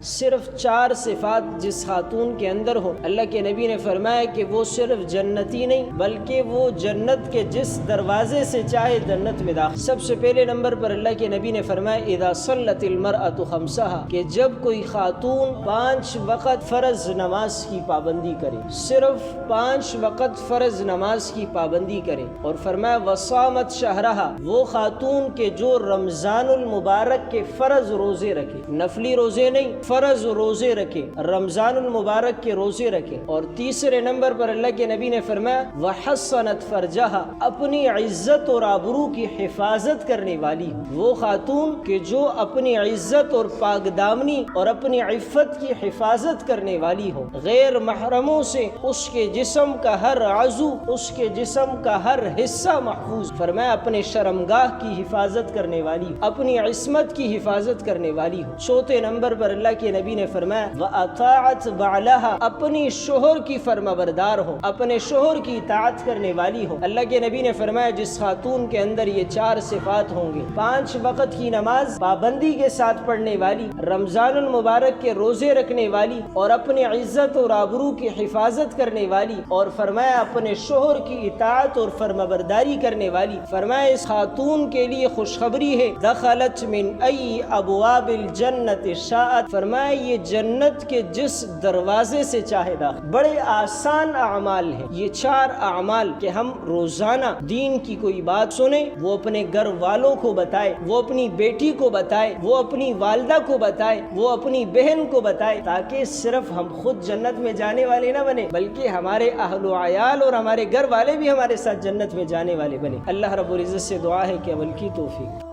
صرف 4 صفات جس خاتون کے اندر ہو، اللہ کے نبی نے فرمایا کہ وہ صرف جنتی نہیں بلکہ وہ جنت کے جس دروازے سے چاہے جنت میں داخل۔ سب سے پہلے نمبر پر اللہ کے نبی نے فرمایا اذا صلت المرأة خمسها، کہ جب کوئی خاتون 5 وقت فرض نماز کی پابندی کرے، صرف 5 وقت فرض نماز کی پابندی کرے، اور فرمایا وصامت شہرها، وہ خاتون کے جو رمضان المبارک کے فرض روزے رکھے، نفلی روزے نہیں، فرض روزے رکھے، رمضان المبارک کے روزے رکھے۔ اور تیسرے نمبر پر اللہ کے نبی نے فرمایا وحصنت فرجہا، اپنی عزت اور آبرو کی حفاظت کرنے والی ہو، وہ خاتون کہ جو اپنی عزت اور پاک دامنی اور اپنی عفت کی حفاظت کرنے والی ہو، غیر محرموں سے اس کے جسم کا ہر عضو، اس کے جسم کا ہر حصہ محفوظ، فرمایا اپنے شرمگاہ کی حفاظت کرنے والی ہو، اپنی عصمت کی حفاظت کرنے والی ہو۔ چوتھے نمبر پر اللہ کے نبی نے فرمایا وَأَطَاعَتْ بَعْلَهَا، اپنی شوہر کی فرمانبردار ہو، اپنے شوہر کی اطاعت کرنے والی ہو۔ اللہ کے نبی نے فرمایا جس خاتون کے اندر یہ 4 صفات ہوں گے، 5 وقت کی نماز پابندی کے ساتھ پڑھنے والی، رمضان المبارک کے روزے رکھنے والی، اور اپنی عزت اور آبرو کی حفاظت کرنے والی، اور فرمایا اپنے شوہر کی اطاعت اور فرمانبرداری کرنے والی، فرمایا اس خاتون کے لیے خوشخبری ہے دخلت من ای ابواب الجنت شاءت، فرمایا یہ جنت کے جس دروازے سے چاہے داخل۔ بڑے آسان اعمال ہیں یہ 4 اعمال کہ ہم روزانہ دین کی کوئی بات سنیں، وہ اپنے گھر والوں کو بتائے، وہ اپنی بیٹی کو بتائے، وہ اپنی والدہ کو بتائے، وہ اپنی بہن کو بتائے، تاکہ صرف ہم خود جنت میں جانے والے نہ بنے بلکہ ہمارے اہل و عیال اور ہمارے گھر والے بھی ہمارے ساتھ جنت میں جانے والے بنے۔ اللہ رب العزت سے دعا ہے کہ عمل کی توفیق۔